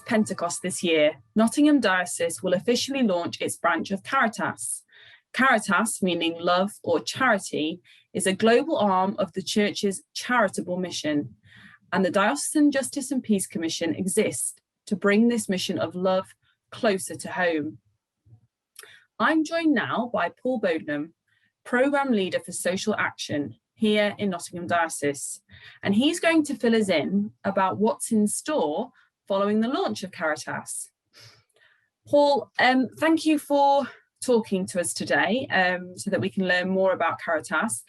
Pentecost this year, Nottingham Diocese will officially launch its branch of Caritas. Caritas, meaning love or charity, is a global arm of the Church's charitable mission, and the Diocesan Justice and Peace Commission exists to bring this mission of love closer to home. I'm joined now by Paul Bodenham, Programme Leader for Social Action here in Nottingham Diocese, and he's going to fill us in about what's in store following the launch of Caritas. Paul, thank you for talking to us today so that we can learn more about Caritas.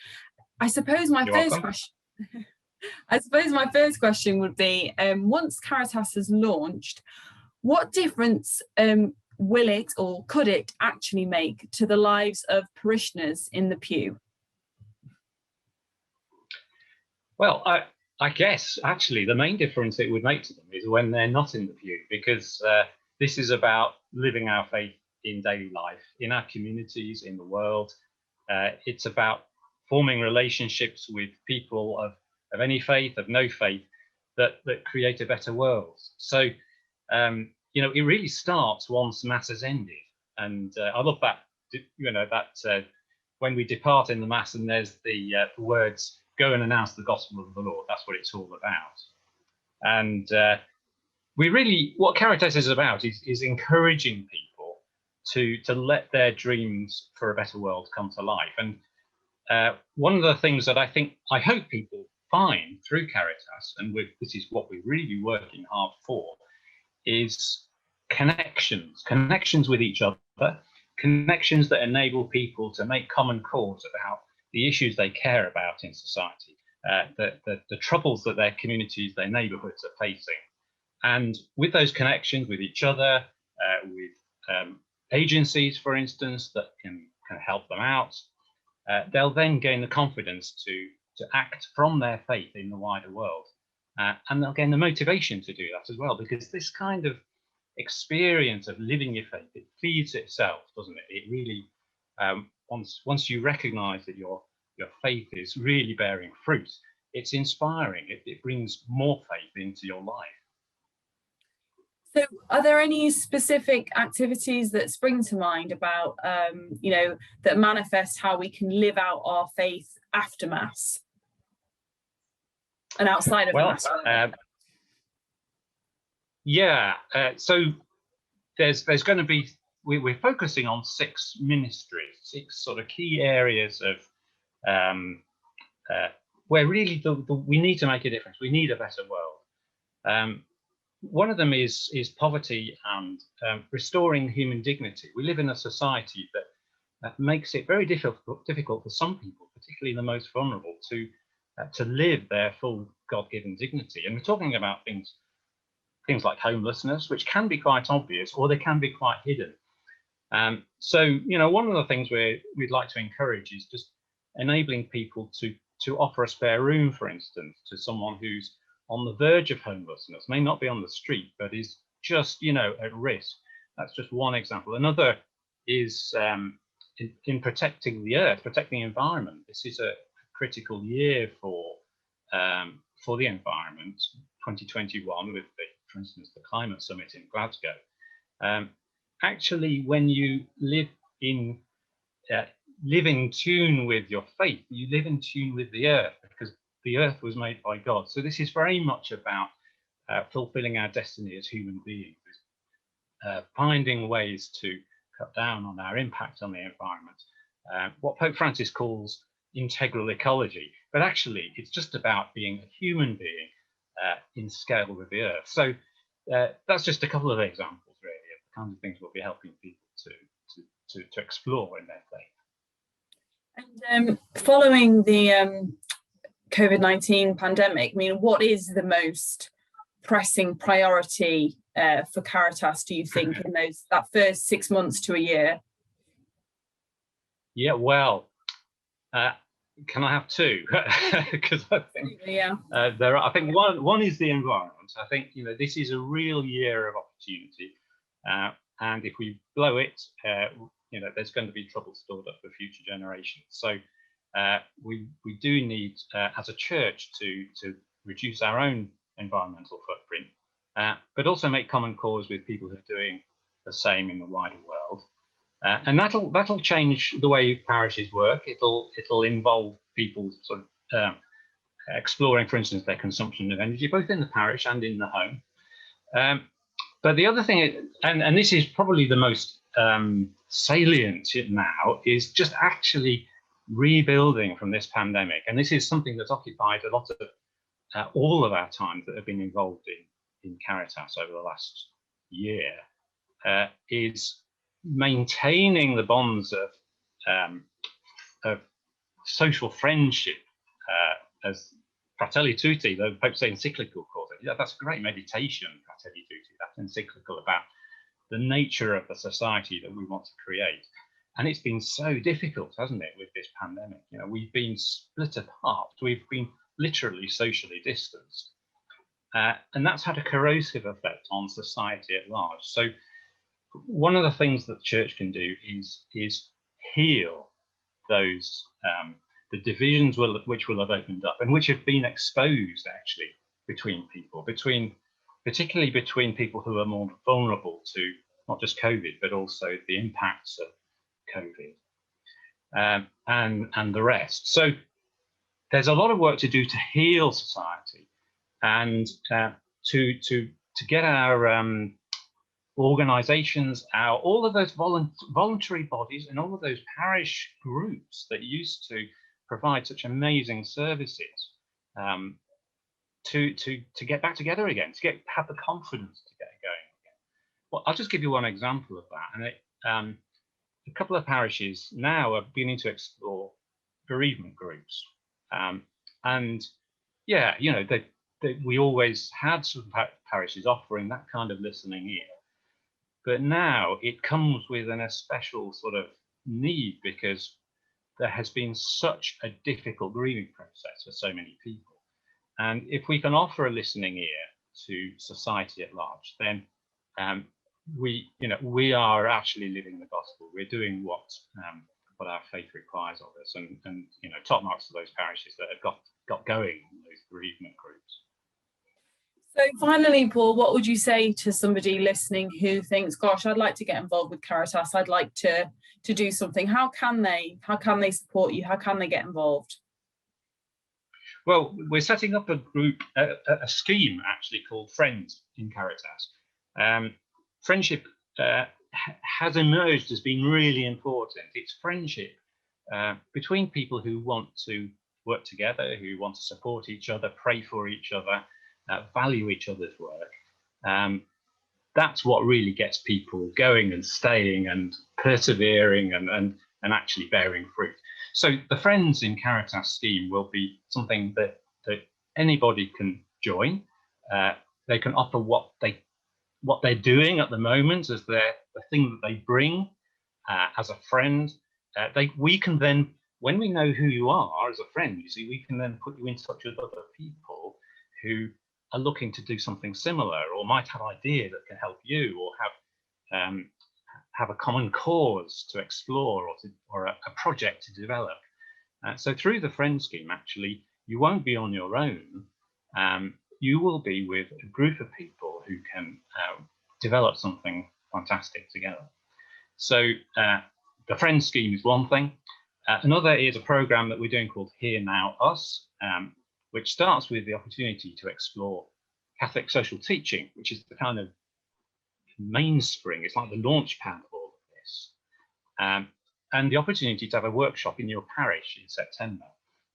I suppose my first question would be, once Caritas has launched, what difference will it or could it actually make to the lives of parishioners in the pew? Well, I guess actually the main difference it would make to them is when they're not in the pew, because this is about living our faith in daily life, in our communities, in the world. It's about forming relationships with people of any faith, of no faith, that create a better world. So, it really starts once Mass has ended. And I love that, that when we depart in the Mass and there's the words, "Go and announce the gospel of the Lord." That's what it's all about. And what Caritas is about is encouraging people to let their dreams for a better world come to life. And one of the things that I hope people find through Caritas, and this is what we're really working hard for, is connections with each other, connections that enable people to make common cause about the issues they care about in society, the troubles that their communities, their neighbourhoods are facing. And with those connections with each other, with agencies, for instance, that can help them out, they'll then gain the confidence to act from their faith in the wider world. And they'll gain the motivation to do that as well, because this kind of experience of living your faith, it feeds itself, doesn't it? It really, once you recognise that your faith is really bearing fruit, it's inspiring. It brings more faith into your life. So are there any specific activities that spring to mind about, that manifest how we can live out our faith after Mass and outside of Mass? So there's going to be, we're focusing on 6 ministries, 6 sort of key areas of where really we need to make a difference. We need a better world. One of them is poverty and restoring human dignity. We live in a society that makes it very difficult for some people, particularly the most vulnerable, to live their full God-given dignity. And we're talking about things like homelessness, which can be quite obvious, or they can be quite hidden. So, one of the things we'd like to encourage is just enabling people to offer a spare room, for instance, to someone who's on the verge of homelessness, may not be on the street, but is just, at risk. That's just one example. Another is in protecting the earth, protecting the environment. This is a critical year for the environment, 2021, with for instance, the climate summit in Glasgow. Actually, when you live in tune with your faith, you live in tune with the earth, because the earth was made by God. So this is very much about fulfilling our destiny as human beings, finding ways to cut down on our impact on the environment, what Pope Francis calls integral ecology. But actually, it's just about being a human being in scale with the earth. So that's just a couple of examples, really, of the kinds of things we'll be helping people to explore in their faith. And following the COVID-19 pandemic, what is the most pressing priority for Caritas, do you think, in that first 6 months to a year? Yeah, well, can I have 2? Because I think I think one is the environment. I think this is a real year of opportunity, and if we blow it, there's going to be trouble stored up for future generations. So we do need, as a church, to reduce our own environmental footprint, but also make common cause with people who are doing the same in the wider world. And that'll change the way parishes work. It'll involve people sort of exploring, for instance, their consumption of energy, both in the parish and in the home. But the other thing, and this is probably the most salient now, is just actually rebuilding from this pandemic. And this is something that's occupied a lot of all of our time that have been involved in Caritas over the last year, is maintaining the bonds of social friendship, as Fratelli Tutti, the Pope's encyclical calls it. Yeah, that's a great meditation, Fratelli Tutti, that encyclical about the nature of the society that we want to create. And it's been so difficult, hasn't it, with this pandemic? You know, we've been split apart. We've been literally socially distanced. And that's had a corrosive effect on society at large. So one of the things that the church can do is heal those the divisions which will have opened up and which have been exposed actually between people, particularly between people who are more vulnerable to not just COVID, but also the impacts of COVID and the rest. So there's a lot of work to do to heal society and to get our organisations, all of those voluntary bodies and all of those parish groups that used to provide such amazing services, to get back together again, to have the confidence to get going again. Well, I'll just give you one example of that. And a couple of parishes now are beginning to explore bereavement groups. And yeah, you know, we always had sort of parishes offering that kind of listening ear. But now it comes with a special sort of need because there has been such a difficult grieving process for so many people. And if we can offer a listening ear to society at large, then we are actually living the gospel. We're doing what our faith requires of us, and you know, top marks to those parishes that have got going in those bereavement groups. So finally, Paul, what would you say to somebody listening who thinks, gosh, I'd like to get involved with Caritas, I'd like to do something? How can they support you? How can they get involved? Well, we're setting up a group, a scheme actually called Friends in Caritas. Friendship has emerged as being really important. It's friendship between people who want to work together, who want to support each other, pray for each other, value each other's work. That's what really gets people going and staying and persevering and actually bearing fruit. So the Friends in Caritas scheme will be something that anybody can join. They can offer what they're doing at the moment as the thing that they bring as a friend. We can then, when we know who you are as a friend, you see, we can then put you in touch with other people who are looking to do something similar, or might have an idea that can help you, or have a common cause to explore, or a project to develop. So through the Friend scheme, actually, you won't be on your own. You will be with a group of people who can develop something fantastic together. So the Friend scheme is one thing. Another is a program that we're doing called Here Now Us, which starts with the opportunity to explore Catholic social teaching, which is the kind of mainspring. It's like the launch pad of all of this. And the opportunity to have a workshop in your parish in September,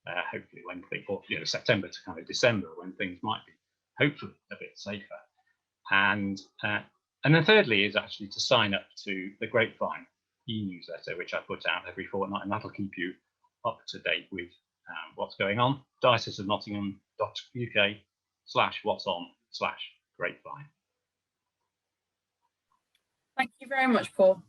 hopefully when September to kind of December, when things might be hopefully a bit safer. And then thirdly is actually to sign up to the Grapevine e-newsletter, which I put out every fortnight, and that'll keep you up to date with what's going on. Diocese of Nottingham.uk/what's-on/grapevine. Thank you very much, Paul.